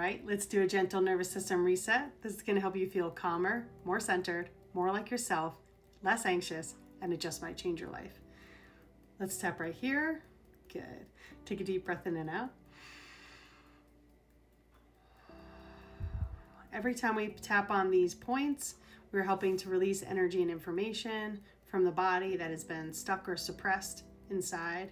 right, let's do a gentle nervous system reset. This is going to help you feel calmer, more centered, more like yourself, less anxious, and it just might change your life. Let's tap right here. Good. Take a deep breath in and out. Every time we tap on these points, we're helping to release energy and information from the body that has been stuck or suppressed inside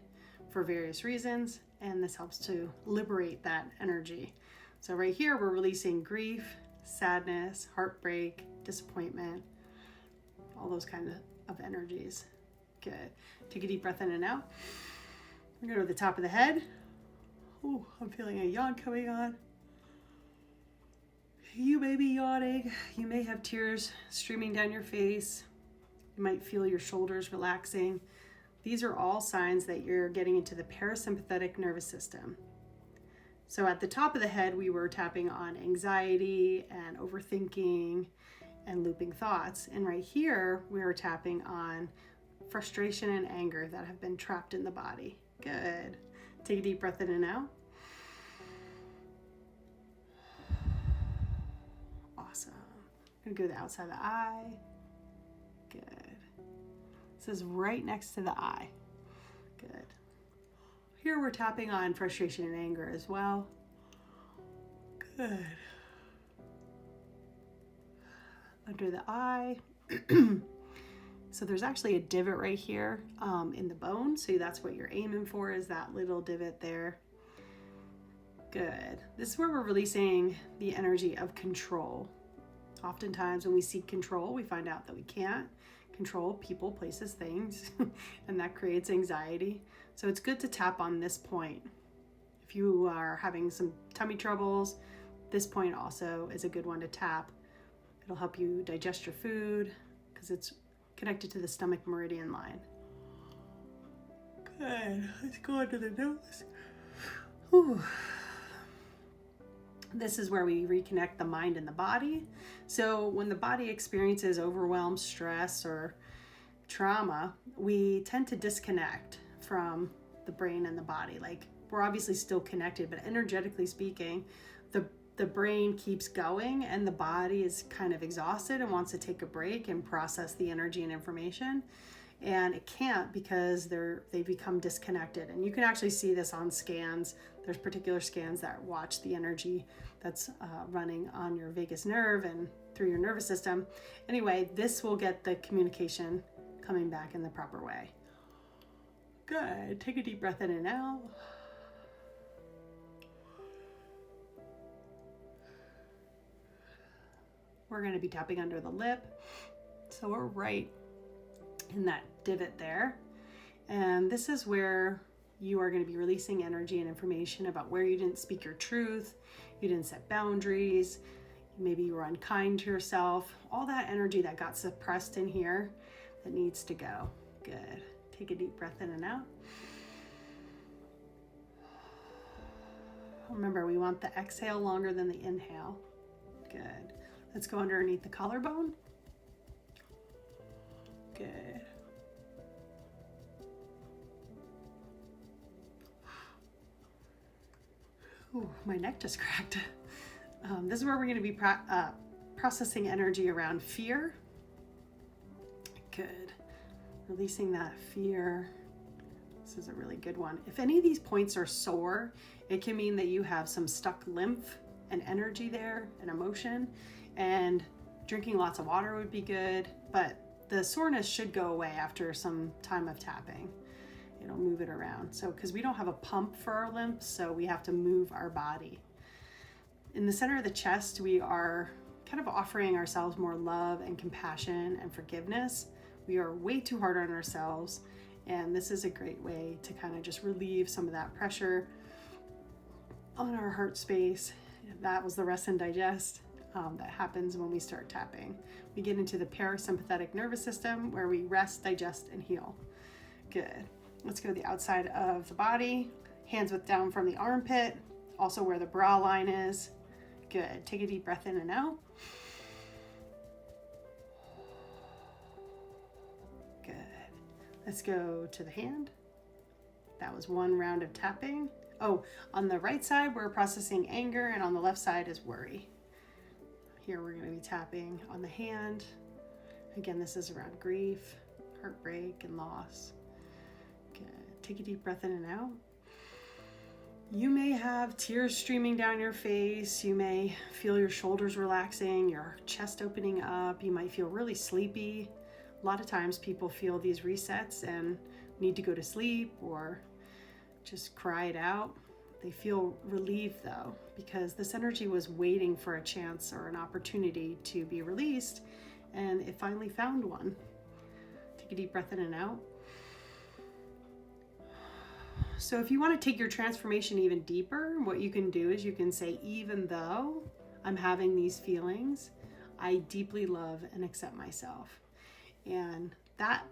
for various reasons, and this helps to liberate that energy. So right here, we're releasing grief, sadness, heartbreak, disappointment, all those kinds of energies. Good. Take a deep breath in and out. We're going to go to the top of the head. Ooh, I'm feeling a yawn coming on. You may be yawning. You may have tears streaming down your face. You might feel your shoulders relaxing. These are all signs that you're getting into the parasympathetic nervous system. So at the top of the head, we were tapping on anxiety and overthinking and looping thoughts. And right here, we were tapping on frustration and anger that have been trapped in the body. Good. Take a deep breath in and out. Awesome. I'm going to go to the outside of the eye. Good. This is right next to the eye. Good. Here we're tapping on frustration and anger as well. Good. Under the eye. So there's actually a divot right here in the bone. So that's what you're aiming for, is that little divot there. Good. This is where we're releasing the energy of control. Oftentimes when we seek control, we find out that we can't control people, places, things, and that creates anxiety. So it's good to tap on this point. If you are having some tummy troubles, this point also is a good one to tap. It'll help you digest your food because it's connected to the stomach meridian line. Good. Let's go under the nose. Whew. This is where we reconnect the mind and the body. So when the body experiences overwhelm, stress, or trauma, we tend to disconnect from the brain and the body. Like, we're obviously still connected, but energetically speaking, the brain keeps going and the body is kind of exhausted and wants to take a break and process the energy and information. And it can't because they become disconnected. And you can actually see this on scans. There's particular scans that watch the energy that's running on your vagus nerve and through your nervous system. Anyway, this will get the communication coming back in the proper way. Good. Take a deep breath in and out. We're going to be tapping under the lip. So we're right in that divot there. And this is where you are going to be releasing energy and information about where you didn't speak your truth, you didn't set boundaries, maybe you were unkind to yourself, all that energy that got suppressed in here that needs to go. Good. Take a deep breath in and out. Remember, we want the exhale longer than the inhale. Good. Let's go underneath the collarbone. Good. Ooh, my neck just cracked. This is where we're going to be processing energy around fear. Good. Releasing that fear. This is a really good one. If any of these points are sore, it can mean that you have some stuck lymph and energy there and emotion, and drinking lots of water would be good, but the soreness should go away after some time of tapping. It'll move it around. So, because we don't have a pump for our lymph, so we have to move our body. In the center of the chest, we are kind of offering ourselves more love and compassion and forgiveness. We are way too hard on ourselves, and this is a great way to kind of just relieve some of that pressure on our heart space. That was the rest and digest that happens when we start tapping. We get into the parasympathetic nervous system where we rest, digest, and heal. Good. Let's go to the outside of the body, hands down from the armpit, also where the brow line is. Good. Take a deep breath in and out. Good. Let's go to the hand. That was one round of tapping. Oh, on the right side, we're processing anger, and on the left side is worry. Here we're going to be tapping on the hand. Again, this is around grief, heartbreak, and loss. Good. Take a deep breath in and out. You may have tears streaming down your face. You may feel your shoulders relaxing, your chest opening up. You might feel really sleepy. A lot of times people feel these resets and need to go to sleep or just cry it out. They feel relieved though, because this energy was waiting for a chance or an opportunity to be released, and it finally found one. Take a deep breath in and out. So if you want to take your transformation even deeper, what you can do is you can say, even though I'm having these feelings, I deeply love and accept myself. And that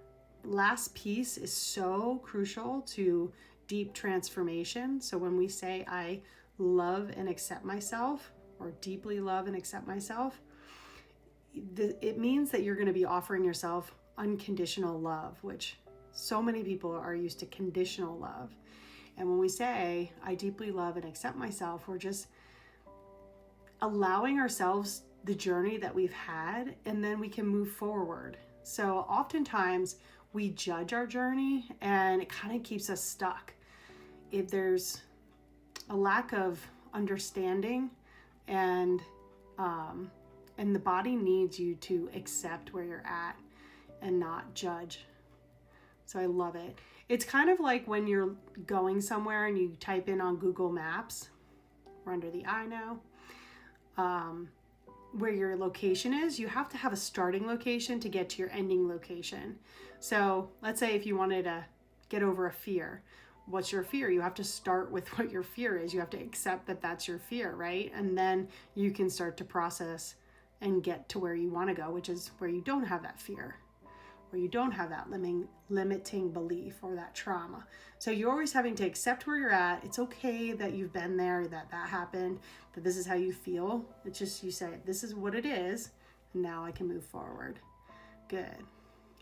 last piece is so crucial to deep transformation. So when we say I love and accept myself, or deeply love and accept myself, it means that you're going to be offering yourself unconditional love, which so many people are used to conditional love. And when we say I deeply love and accept myself, we're just allowing ourselves the journey that we've had, and then we can move forward. So oftentimes we judge our journey and it kind of keeps us stuck. If there's a lack of understanding, and the body needs you to accept where you're at and not judge. So I love it. It's kind of like when you're going somewhere and you type in on Google Maps, we're under the eye now, where your location is. You have to have a starting location to get to your ending location. So let's say if you wanted to get over a fear, what's your fear? You have to start with what your fear is. You have to accept that that's your fear, right? And then you can start to process and get to where you want to go, which is where you don't have that fear, where you don't have that limiting belief or that trauma. So you're always having to accept where you're at. It's okay that you've been there, that happened, that this is how you feel. It's just, you say, this is what it is, and now I can move forward. Good.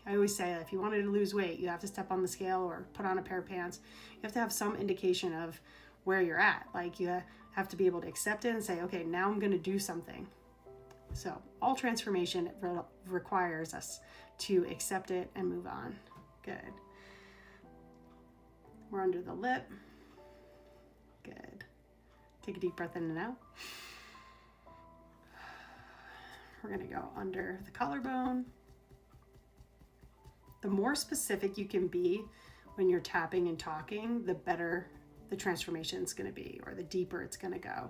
I always say that if you wanted to lose weight, you have to step on the scale or put on a pair of pants. You have to have some indication of where you're at. Like, you have to be able to accept it and say, okay, now I'm going to do something. So all transformation requires us to accept it and move on. Good. We're under the lip. Good. Take a deep breath in and out. We're going to go under the collarbone. The more specific you can be when you're tapping and talking, the better the transformation is going to be, or the deeper it's going to go.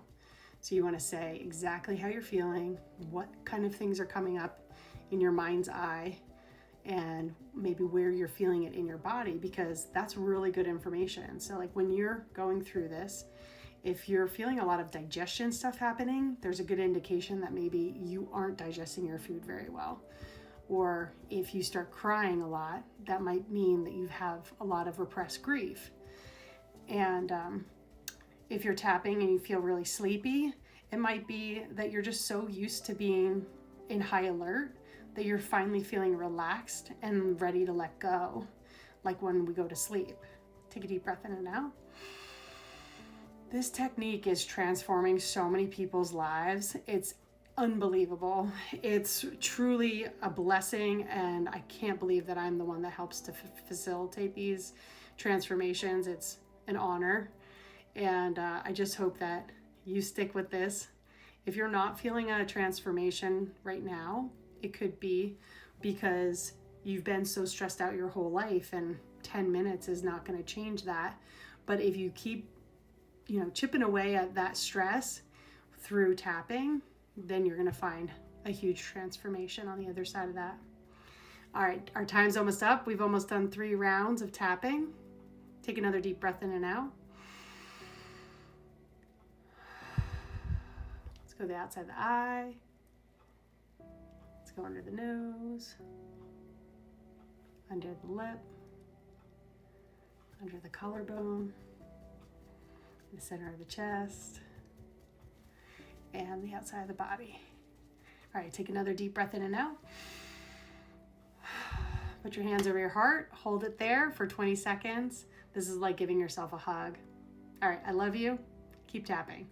So you want to say exactly how you're feeling, what kind of things are coming up in your mind's eye, and maybe where you're feeling it in your body, because that's really good information. So like when you're going through this, if you're feeling a lot of digestion stuff happening, there's a good indication that maybe you aren't digesting your food very well. Or if you start crying a lot, that might mean that you have a lot of repressed grief. And if you're tapping and you feel really sleepy, it might be that you're just so used to being in high alert that you're finally feeling relaxed and ready to let go, like when we go to sleep. Take a deep breath in and out. This technique is transforming so many people's lives. It's unbelievable. It's truly a blessing, and I can't believe that I'm the one that helps to facilitate these transformations. It's an honor, and I just hope that you stick with this. If you're not feeling a transformation right now, it could be because you've been so stressed out your whole life, and 10 minutes is not going to change that. But if you keep, chipping away at that stress through tapping, then you're going to find a huge transformation on the other side of that. All right, our time's almost up. We've almost done 3 rounds of tapping. Take another deep breath in and out. Let's go to the outside of the eye. Let's go under the nose, under the lip, under the collarbone, the center of the chest, and the outside of the body. All right, take another deep breath in and out. Put your hands over your heart, hold it there for 20 seconds. This is like giving yourself a hug. All right, I love you. Keep tapping.